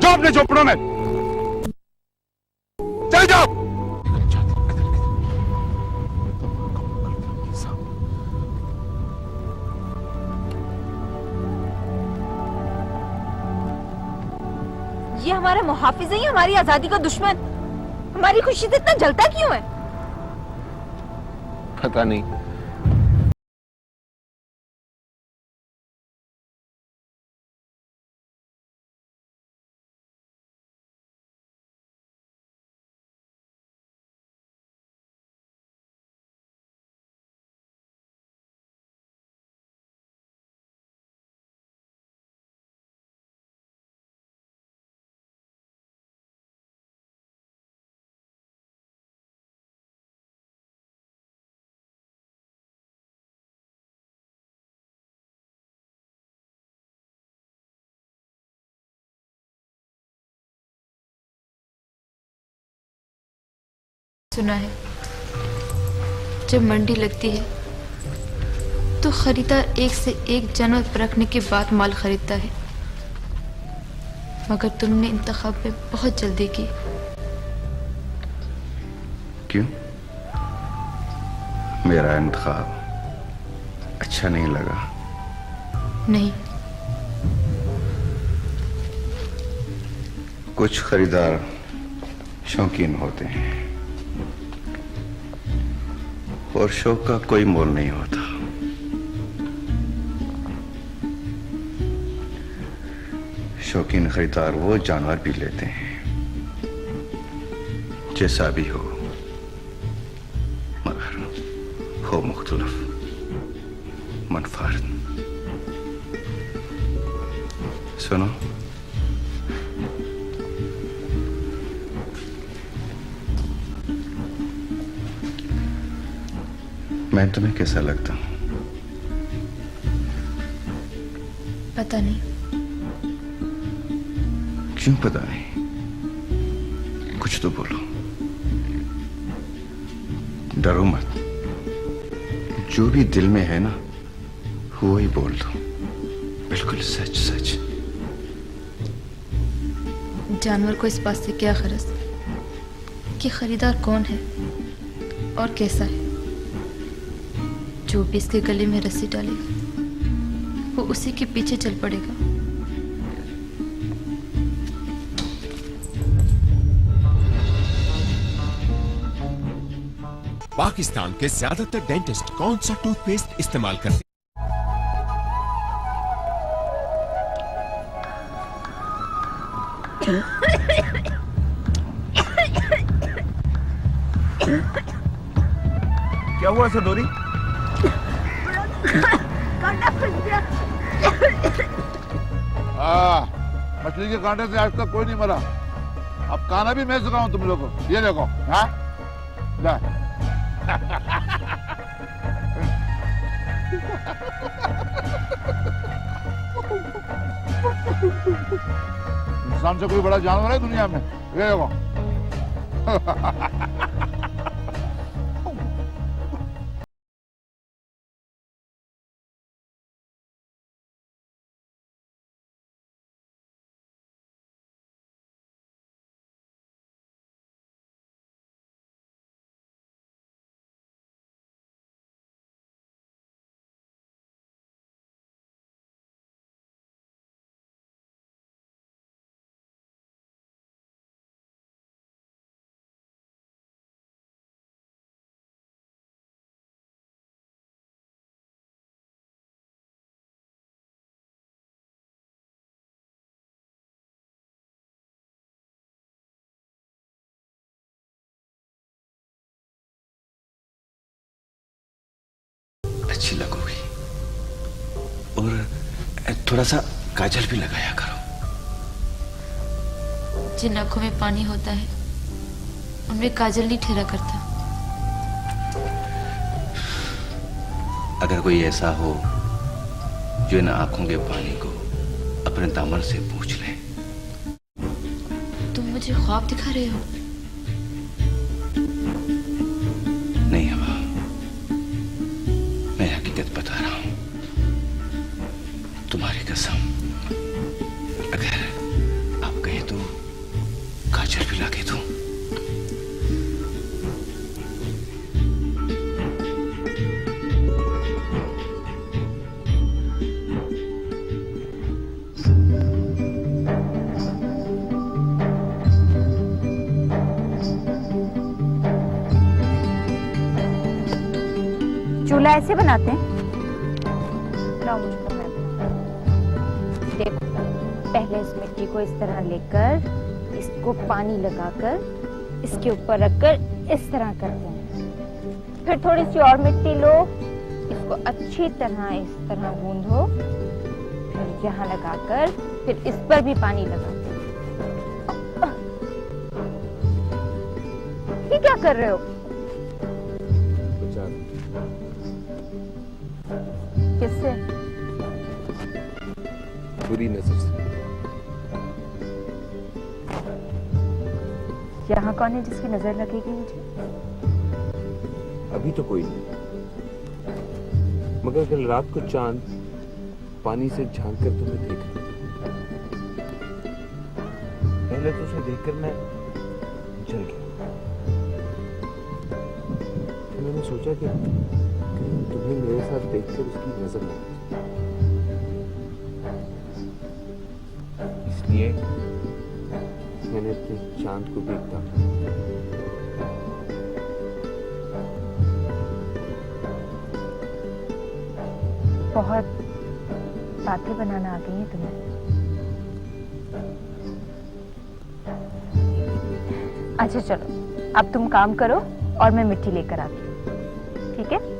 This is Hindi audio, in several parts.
जाओ अपने झोपड़ों में, चल जाओ। ये हमारा मुहाफिज है, हमारी आजादी का दुश्मन। हमारी खुशी से इतना जलता क्यों है? पता नहीं। सुना है जब मंडी लगती है तो खरीदार एक से एक जानवर परखने के बाद माल खरीदता है, मगर तुमने इंतखाब में बहुत जल्दी की। क्यों? मेरा इंतखाब अच्छा नहीं लगा? नहीं, कुछ खरीदार शौकीन होते हैं और शौक का कोई मोल नहीं होता। शौकीन खरीदार वो जानवर भी लेते हैं जैसा भी हो, मगर हो मुख्तलिफ मनफात। सुनो, मैं तुम्हें कैसा लगता हूं? पता नहीं। क्यों पता नहीं? कुछ तो बोलो, डरो मत। जो भी दिल में है ना वो ही बोल दो, बिल्कुल सच सच। जानवर को इस बात से क्या गरज कि खरीदार कौन है और कैसा है। जो भी इसके गले में रस्सी डालेगा वो उसी के पीछे चल पड़ेगा। पाकिस्तान के ज्यादातर डेंटिस्ट कौन सा टूथपेस्ट इस्तेमाल करते हैं? क्या हुआ सदोरी? मछली के कांटे से आज तक कोई नहीं मरा। अब काना भी मैं चुका हूं तुम लोगों को। ये देखो। हाँ इंसान से कोई बड़ा जानवर है दुनिया में? ये देखो। अच्छी लगोगी, और थोड़ा सा काजल भी लगाया करो। जिन आंखों में पानी होता है उनमें काजल नहीं ठहरा करता। अगर कोई ऐसा हो जो इन आंखों के पानी को अपने दामन से पूछ ले। तुम मुझे ख्वाब दिखा रहे हो? नहीं हवा, मैं हकीकत बता रहा हूं, तुम्हारी कसम। अगर आप कहे तो छोला ऐसे बनाते हैं? लाओ मुझे तो मैं बनाती हूँ। देखो, पहले इस मिट्टी को इस तरह लेकर इसको पानी लगाकर इसके ऊपर रखकर इस तरह करते हैं। फिर थोड़ी सी और मिट्टी लो, इसको अच्छी तरह इस तरह गूंदो, फिर यहाँ लगाकर फिर इस पर भी पानी लगाते हैं। ये क्या कर रहे हो? किससे? बुरी नजर से। यहाँ कौन है जिसकी नजर लगेगी मुझे? अभी तो कोई नहीं, मगर कल रात को चांद पानी से झांक कर तुम्हें देखा। पहले तो उसे देखकर मैं जल गया। फिर मैंने सोचा कि कहीं तुम्हें मेरे साथ देखकर उसकी नजर ना लग जाए। इसलिए मैंने अपने चांद को देखता बहुत बातें बनाना आ गई है तुम्हें। अच्छा चलो, अब तुम काम करो और मैं मिट्टी लेकर आती हूँ, ठीक है?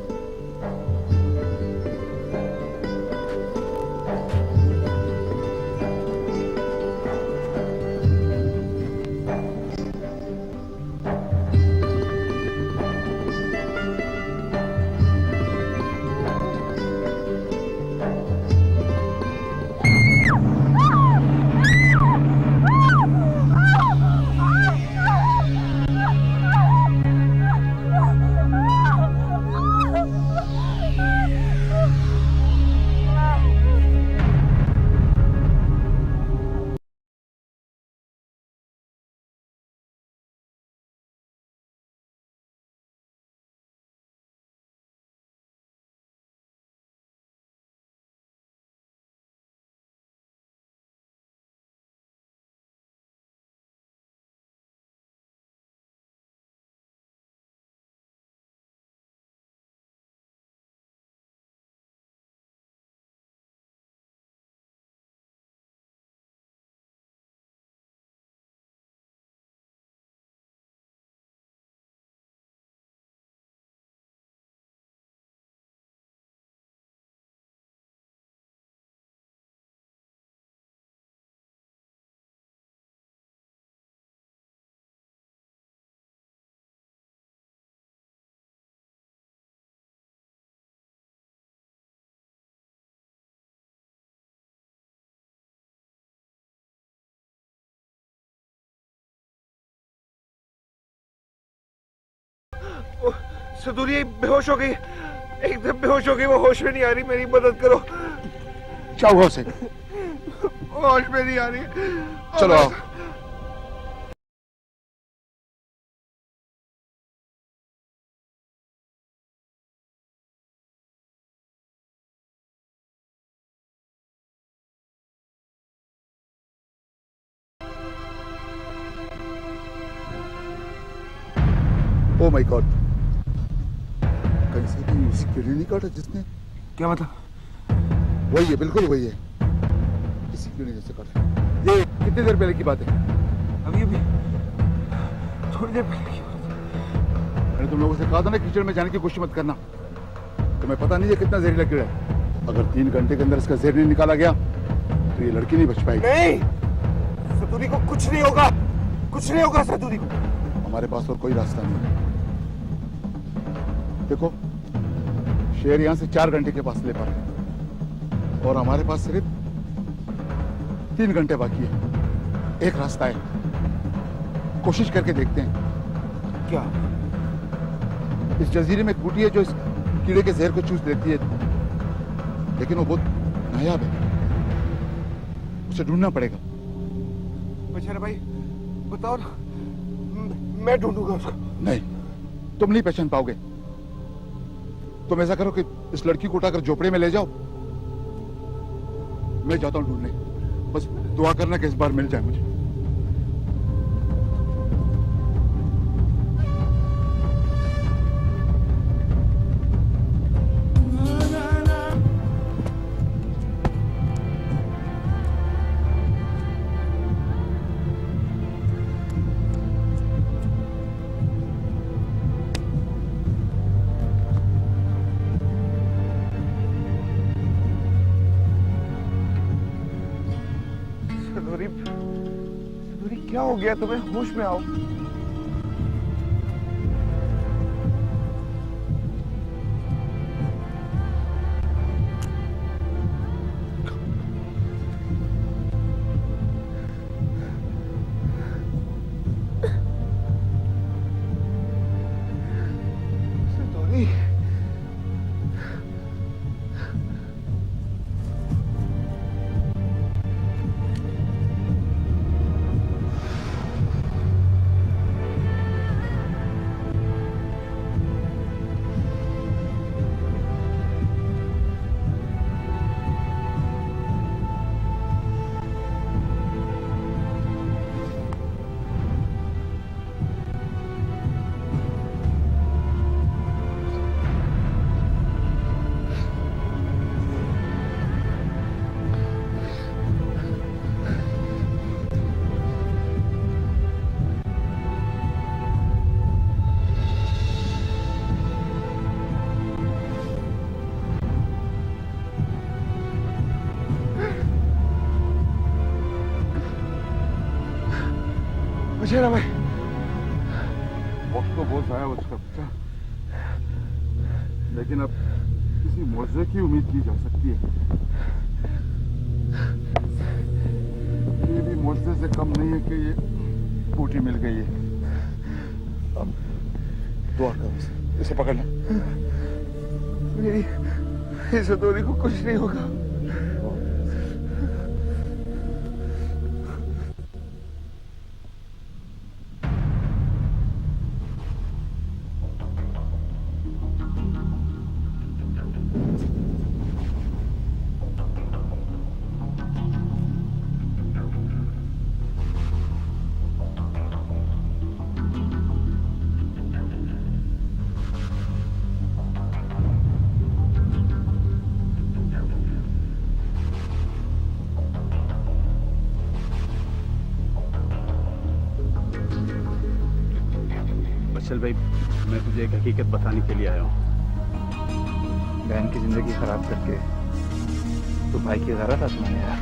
सदुरी बेहोश हो गई, एकदम बेहोश हो गई। वो होश में नहीं आ रही, मेरी मदद करो। क्या हुआ उसे? होश में नहीं आ रही। चलो आओ। ओ माय गॉड, कहीं से भी उसी कीड़े नहीं काटा जिसने? क्या मतलब? वही है, बिल्कुल वही है, इसी कीड़े ने से काटा। ये कितनी देर पहले की बात है? अभी अभी थोड़ी देर पहले की बात है। मैंने तुम लोगों से कहा था ना कीचड़ में जाने की कोशिश मत करना। तुम्हें पता नहीं है कितना जहरीला कीड़ा है। अगर 3 घंटे के अंदर इसका जहर नहीं निकाला गया तो ये लड़की नहीं बच पाएगी। नहीं, सदुरी को कुछ नहीं होगा, कुछ नहीं होगा सदुरी को। हमारे पास और कोई रास्ता नहीं है। देखो, शेर यहां से 4 घंटे के फासले पर है और हमारे पास सिर्फ 3 घंटे बाकी है। एक रास्ता है, कोशिश करके देखते हैं। क्या? इस जजीरे में एक बूटी है जो इस कीड़े के जहर को चूस लेती है, लेकिन वो बहुत नायाब है, उसे ढूंढना पड़ेगा। बेचारा भाई, बताओ ना, मैं ढूंढूंगा उसको। नहीं, तुम नहीं पहचान पाओगे। तुम ऐसा करो कि इस लड़की को उठाकर झोपड़े में ले जाओ, मैं जाता हूं ढूंढने। बस दुआ करना कि इस बार मिल जाए मुझे। सिंदूरी क्या हो गया तुम्हें? होश में आओ। सिंदूरी बचेरा भाई, वक्त तो बहुत आया उसका बच्चा, लेकिन अब किसी मौजे की उम्मीद की जा सकती है। ये भी मौजे से कम नहीं है कि ये बूटी मिल गई है। अब दुआ करो, इसे पकड़ ले। मेरी इस हथौड़ी को कुछ नहीं होगा। चल भाई, मैं तुझे एक हकीकत बताने के लिए आया हूँ। बहन की जिंदगी खराब करके तो भाई की गलत आजमाने यार।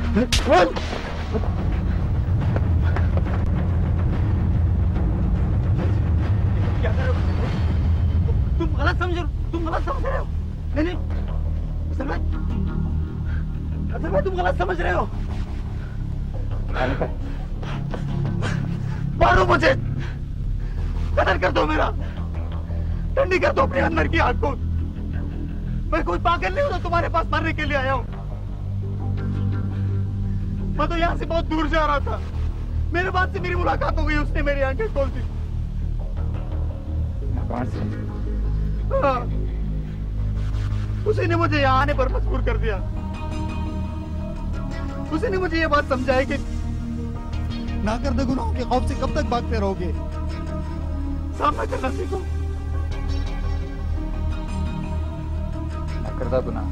क्या कर रहे हो? तुम गलत समझ रहे हो। नहीं असल में तुम गलत समझ रहे हो। मारो मुझे, कदर कर दो मेरा, ठंडी कर दो अपने अंदर की आग को। मैं कोई पागल नहीं हूं तो तुम्हारे पास मरने के लिए आया हूं। मैं तो यहां से बहुत दूर जा रहा था, मेरे बाद से मेरी मुलाकात हो गई, उसने मेरी आंखें खोल दी। हाँ, उसी ने मुझे यहाँ आने पर मजबूर कर दिया। उसी ने मुझे ये बात समझाई कि ना कर दे गुनाहों के खौफ से कब तक भागते रहोगे, सामना करना सीखो। करता गुनाह।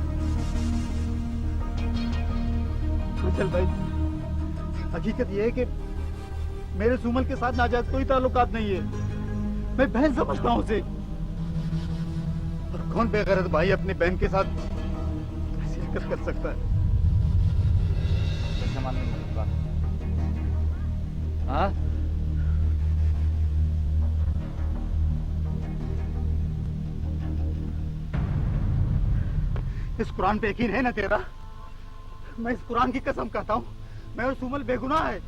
चल भाई, हकीकत ये है कि मेरे सुमल के साथ नाजायज कोई ताल्लुकात नहीं है। मैं बहन समझता हूँ उसे, और कौन बेगैरत भाई अपनी बहन के साथ ऐसी हरकत कर सकता है? हाँ, इस कुरान पे यकीन है ना तेरा? मैं इस कुरान की कसम कहता हूँ, मैं और सुमल बेगुनाह है।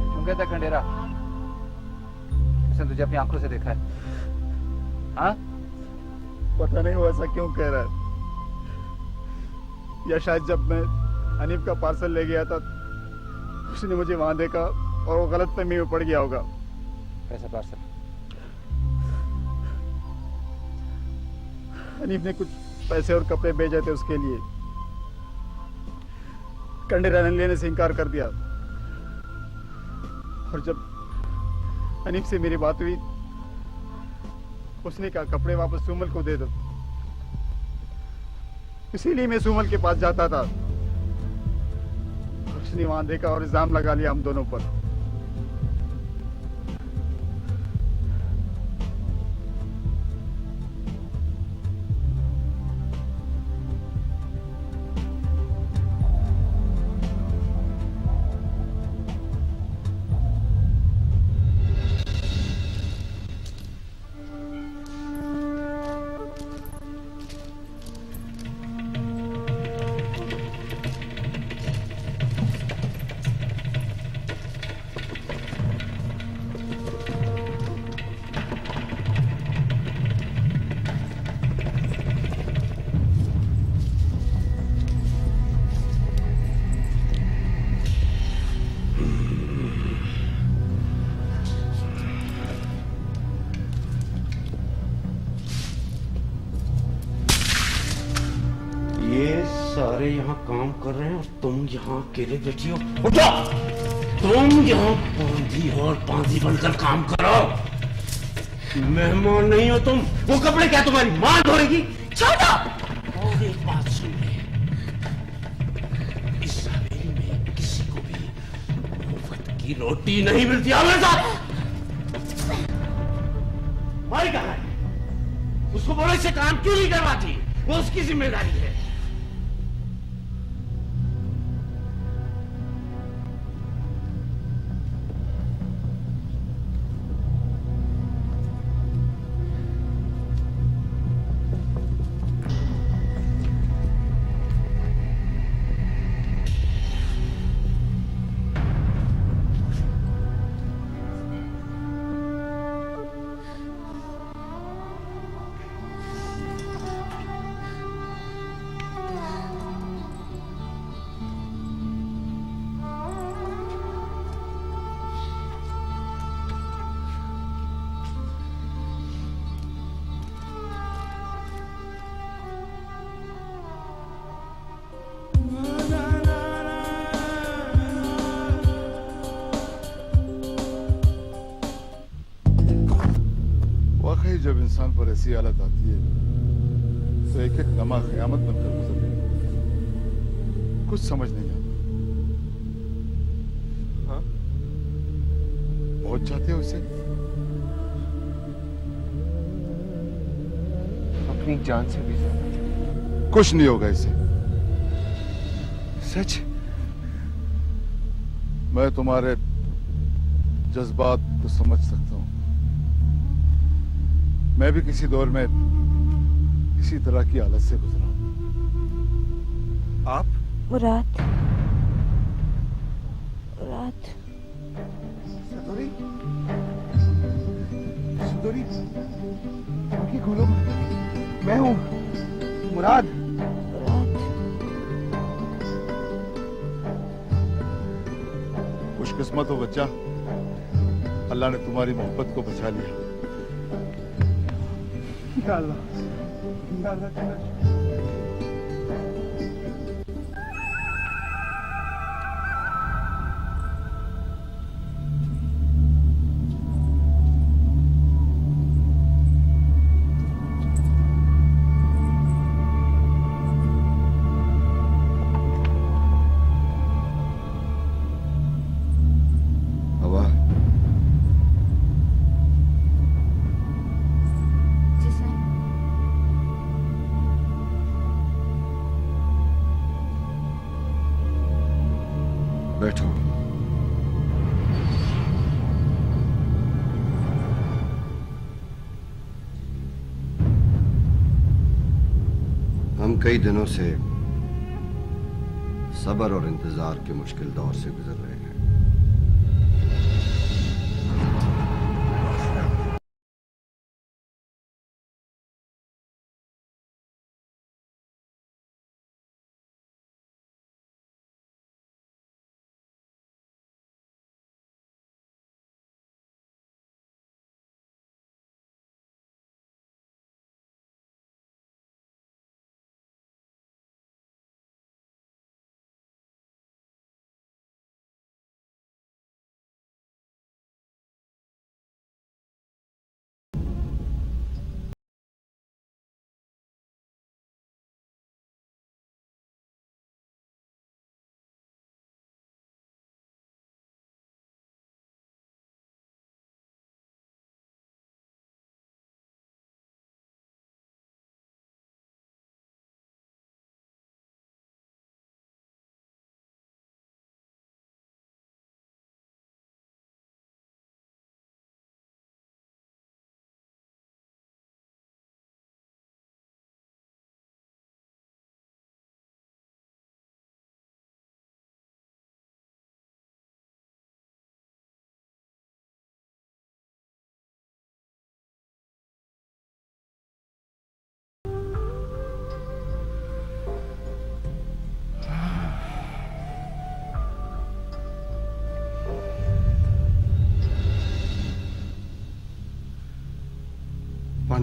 क्यों कहता खंडेरा? उसने तुझे अपनी आंखों से देखा है। हाँ? पता नहीं वो ऐसा क्यों कह रहा है, या शायद जब मैं हनीफ का पार्सल ले गया था उसने मुझे वहां देखा और वो गलत फहमी में पड़ गया होगा। कैसा पार्सल? हनीफ ने कुछ पैसे और कपड़े भेजे थे उसके लिए, कंडेरा ने लेने से इनकार कर दिया। और जब हनीफ से मेरी बात हुई, उसने कहा कपड़े वापस सुमल को दे दो। इसीलिए मैं सुमल के पास जाता था, कुछ नहीं वहां देखा और इल्जाम लगा लिया हम दोनों पर। ये सारे यहाँ काम कर रहे हैं और तुम यहाँ अकेले बैठी हो। उठो, तुम यहाँ बांधी और बांधी बनकर काम करो। मेहमान नहीं हो तुम। वो कपड़े क्या तुम्हारी मां धोएगी? छोड़ो। और एक बात सुन ले, इस हवेली में किसी को भी मुफ्त की रोटी नहीं मिलती। मेरे साथ भाई कहाँ है? उसको बोलो से काम क्यों नहीं करवाती? वो उसकी जिम्मेदारी है। वाकई जब इंसान पर ऐसी हालत आती है तो एक एक लम्हा क़यामत बनकर गुजरता है। कुछ समझ नहीं आता। हाँ? पहुंच जाते हो उसे? अपनी जान से भी ज्यादा। कुछ नहीं होगा इसे। सच? मैं तुम्हारे जज्बात को समझ सकता हूँ। मैं भी किसी दौर में इसी तरह की हालत से गुजरा हूं। आप? मुराद, मुराद। सदोरी? सदोरी? आंखें खोलो। मैं हूं मुराद। मुराद, खुशकिस्मत हो बच्चा, अल्लाह ने तुम्हारी मोहब्बत को बचा लिया। या अल्लाह, या अल्लाह तेरा शुक्र। हवा, जी सर। बैठो। हम कई दिनों से सब्र और इंतजार के मुश्किल दौर से गुजर रहे हैं।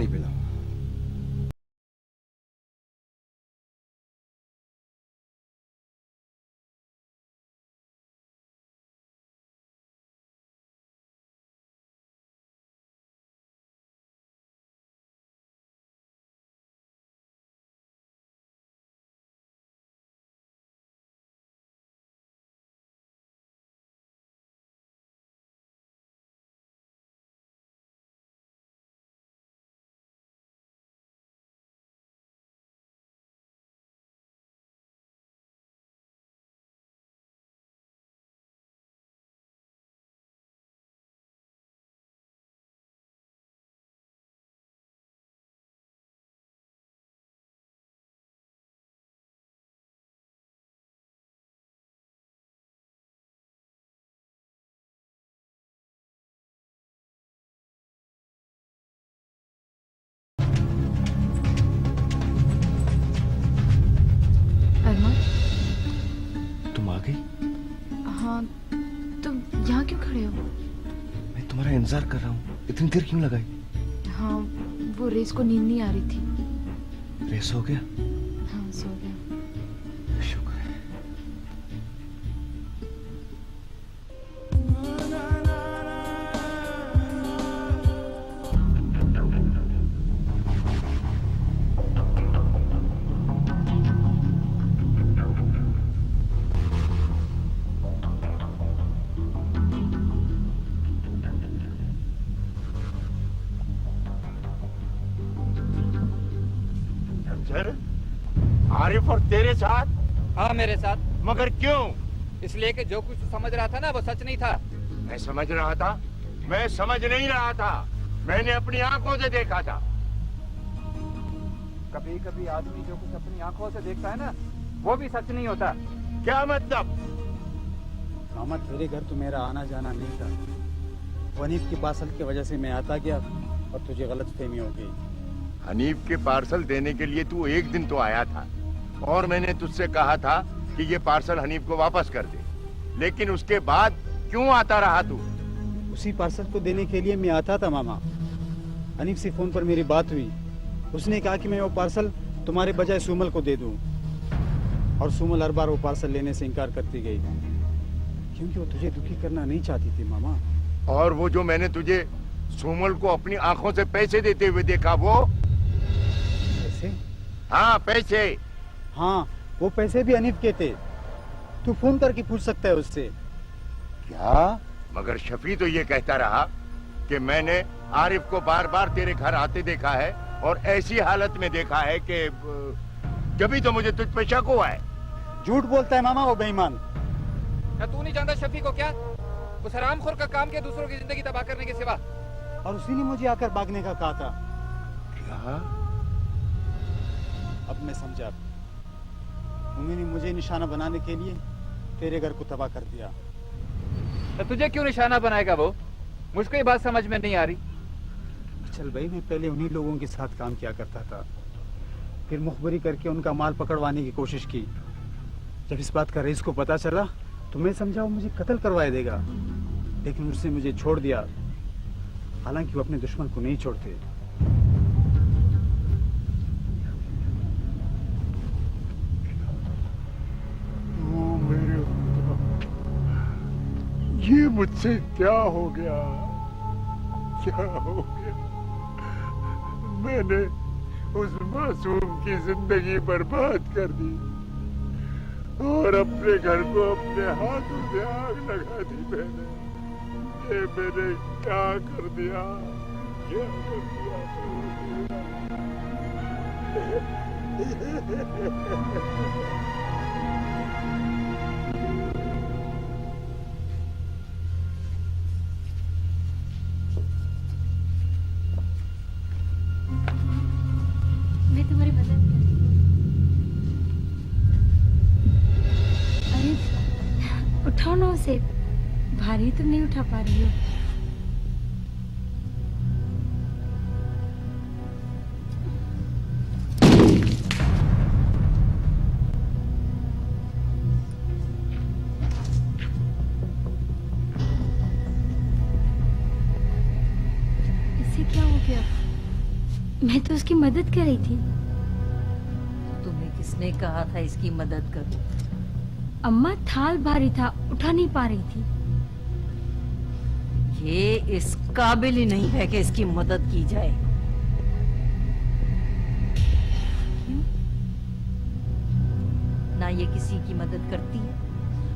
पानी पिलाऊं? अरमान, तुम आ गई? हाँ, तुम यहाँ क्यों खड़े हो? मैं तुम्हारा इंतजार कर रहा हूँ। इतनी देर क्यों लगाई? हाँ, वो रेस को नींद नहीं आ रही थी। रेस हो गया? हाँ, सो गया। शुक्र है। आरिफ और तेरे साथ? हाँ, मेरे साथ। मगर क्यों? इसलिए कि जो कुछ तू समझ रहा था ना, वो सच नहीं था। मैं समझ रहा था? मैं समझ नहीं रहा था, मैंने अपनी आंखों से देखा था। कभी कभी आदमी जो कुछ अपनी आंखों से देखता है ना, वो भी सच नहीं होता। क्या मतलब? मामा, तेरे घर तो मेरा आना जाना नहीं था। वनीफ की पार्सल की वजह से मैं आता गया और तुझे गलतफहमी हो गई। हनीफ के पार्सल देने के लिए तू एक दिन तो आया था और मैंने तुझसे कहा था कि ये पार्सल हनीफ को वापस कर दे, लेकिन उसके बाद क्यों आता रहा तू? उसी पार्सल को देने के लिए मैं आता था मामा। हनीफ से फोन पर मेरी बात हुई। उसने कहा कि मैं वो पार्सल तुम्हारे बजाय सुमल को दे दूं, और सुमल हर बार वो पार्सल लेने से इनकार करती गई, क्योंकि वो तुझे दुखी करना नहीं चाहती थी मामा। और वो जो मैंने तुझे सुमल को अपनी आंखों से पैसे देते हुए देखा, वो पैसे? हाँ, पैसे। हाँ, वो पैसे भी हनीफ के थे। तू फोन करके पूछ सकता है उससे। क्या? मगर शफी तो ये कहता रहा कि मैंने आरिफ को बार बार तेरे घर आते देखा है और ऐसी हालत में देखा है कि जभी तो मुझे तुझ पे शक हुआ है। झूठ बोलता है मामा वो बेईमान। क्या तू नहीं जानता शफी को? क्या उस हरामखोर का काम किया दूसरों की जिंदगी तबाह करने के सिवा? और उसी ने मुझे आकर भागने का कहा था। क्या? अब मैं समझा। उन्होंने मुझे निशाना बनाने के लिए तेरे घर को तबाह कर दिया। तो तुझे क्यों निशाना बनाएगा वो? मुझको ये बात समझ में नहीं आ रही। चल भाई, मैं पहले उन्हीं लोगों के साथ काम किया करता था, फिर मुखबरी करके उनका माल पकड़वाने की कोशिश की। जब इस बात का रईस को पता चला तो मैं समझा वो मुझे कत्ल करवा देगा, लेकिन उसने मुझे छोड़ दिया। हालांकि वो अपने दुश्मन को नहीं छोड़ते। ये मुझसे क्या हो गया? क्या हो गया? मैंने उस मासूम की जिंदगी बर्बाद कर दी और अपने घर को अपने हाथों से आग लगा दी। मैंने क्या कर दिया? क्या कर दिया? मैं तुम्हारी मदद अरे उठाओ ना उसे, भारी तुम नहीं उठा पा रही हो। इसे क्या हो गया? मैं तो उसकी मदद कर रही थी। तुम्हें किसने कहा था इसकी मदद करो? अम्मा थाल भारी था, उठा नहीं पा रही थी। ये इस काबिल ही नहीं है कि इसकी मदद की जाए। ना ये किसी की मदद करती है,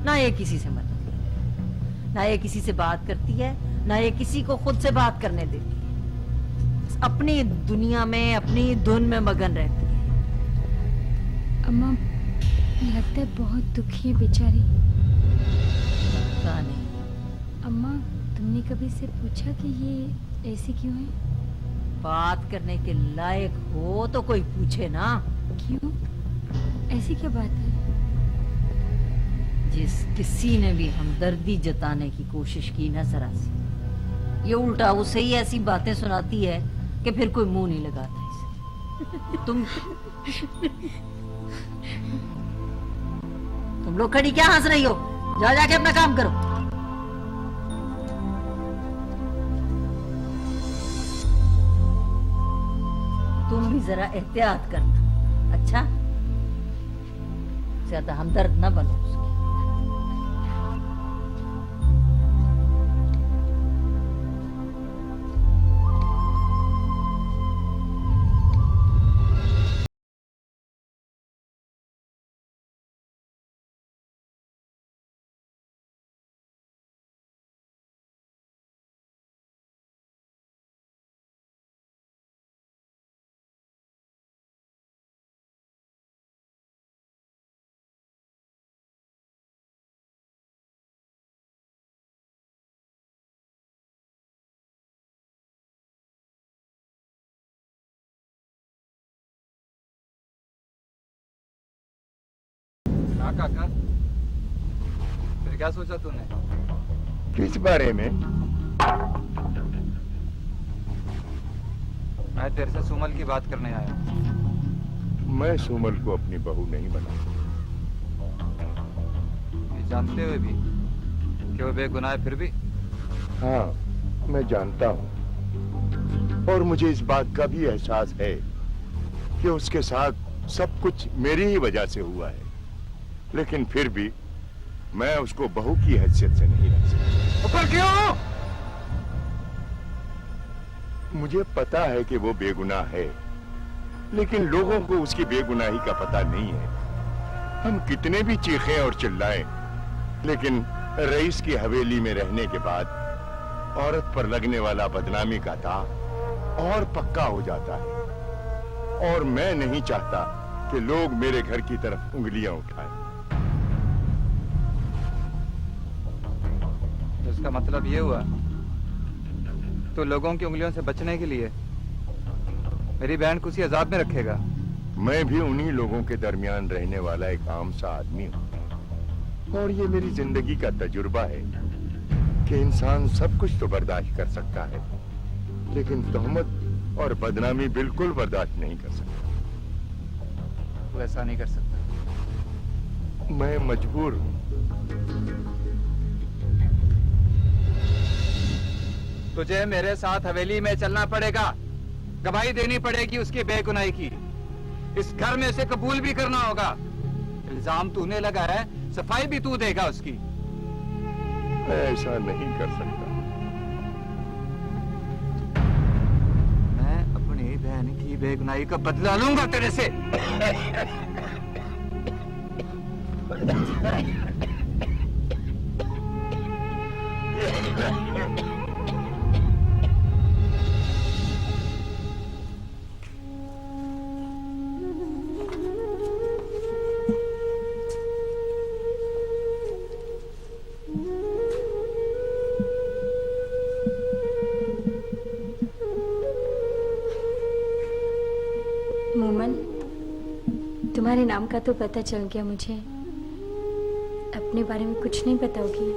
ना ये किसी से मदद लेती है, ना ये किसी से बात करती है, ना ये किसी को खुद से बात करने देती है। बस अपनी दुनिया में, अपनी धुन में मगन रहती है। अम्मा लगता है बहुत दुखी है बेचारी। पता नहीं। अम्मा तुमने कभी से पूछा कि ये ऐसी क्यों है? बात करने के लायक हो तो कोई पूछे ना। क्यों? ऐसी क्या बात है? जिस किसी ने भी हमदर्दी जताने की कोशिश की ना जरा सी, ये उल्टा उसे ही ऐसी बातें सुनाती है कि फिर कोई मुंह नहीं लगाता इसे। तुम लोग खड़ी क्या हंस रही हो? जाके अपना काम करो। तुम भी जरा एहतियात करना, अच्छा? ज्यादा हमदर्द न बनो उसकी। हाँ काका, फिर क्या सोचा तूने? किस बारे में? मैं तेरे से सुमल की बात करने आया। मैं सुमल को अपनी बहू नहीं बना। ये जानते हुए भी कि वो बेगुनाह है फिर भी? हाँ, मैं जानता हूँ और मुझे इस बात का भी एहसास है कि उसके साथ सब कुछ मेरी ही वजह से हुआ है, लेकिन फिर भी मैं उसको बहू की हैसियत से नहीं रख सकता। पर क्यों? मुझे पता है कि वो बेगुनाह है, लेकिन लोगों को उसकी बेगुनाही का पता नहीं है। हम कितने भी चीखें और चिल्लाएं, लेकिन रईस की हवेली में रहने के बाद औरत पर लगने वाला बदनामी का दाग और पक्का हो जाता है। और मैं नहीं चाहता कि लोग मेरे घर की तरफ उंगलियां उठाएं। इसका मतलब ये हुआ तो लोगों की उंगलियों से बचने के लिए मेरी बहन को उसी अजाब में रखेगा? मैं भी उन्हीं लोगों के दरमियान रहने वाला एक आम सा आदमी हूँ और ये मेरी जिंदगी का तजुर्बा है कि इंसान सब कुछ तो बर्दाश्त कर सकता है, लेकिन तहमत और बदनामी बिल्कुल बर्दाश्त नहीं कर सकता। तू ऐसा नहीं कर सकता। मैं मजबूर हूँ। तुझे मेरे साथ हवेली में चलना पड़ेगा, गवाही देनी पड़ेगी उसकी बेगुनाही की। इस घर में उसे कबूल भी करना होगा। इल्जाम तूने लगा है, सफाई भी तू देगा उसकी। मैं ऐसा नहीं कर सकता। मैं अपनी बहन की बेगुनाही का बदला लूंगा तेरे से। मोमन, तुम्हारे नाम का तो पता चल गया मुझे, अपने बारे में कुछ नहीं बताओगी?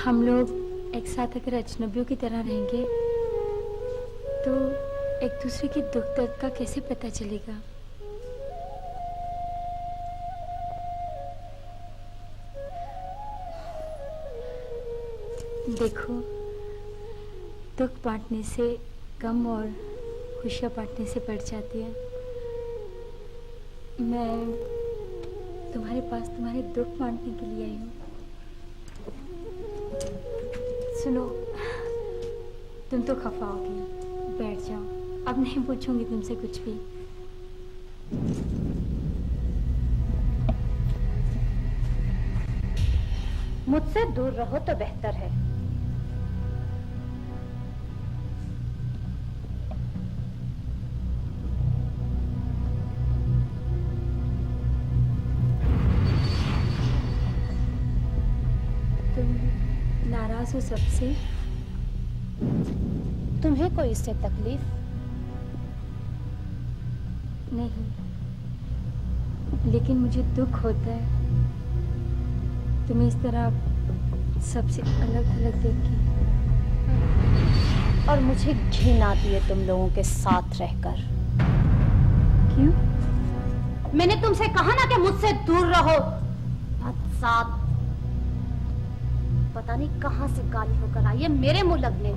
हम लोग एक साथ अगर अजनबियों की तरह रहेंगे तो एक दूसरे के दुख दर्द का कैसे पता चलेगा? देखो, दुख बांटने से गम और खुशियाँ बांटने से बढ़ जाती है। मैं तुम्हारे पास तुम्हारे दुख बांटने के लिए आई हूँ। सुनो, तुम तो खफा होगी, बैठ जाओ, अब नहीं पूछूंगी तुमसे कुछ भी। मुझसे दूर रहो तो बेहतर है। तुम नाराज हो सबसे? तुम्हें कोई इससे तकलीफ? नहीं, लेकिन मुझे दुख होता है तुम्हें इस तरह सबसे अलग अलग देख के। और मुझे घिन आती है तुम लोगों के साथ रहकर। क्यों? मैंने तुमसे कहा ना कि मुझसे दूर रहो। साथ पता नहीं कहां से गाली होकर आई है मेरे मुंह लगने।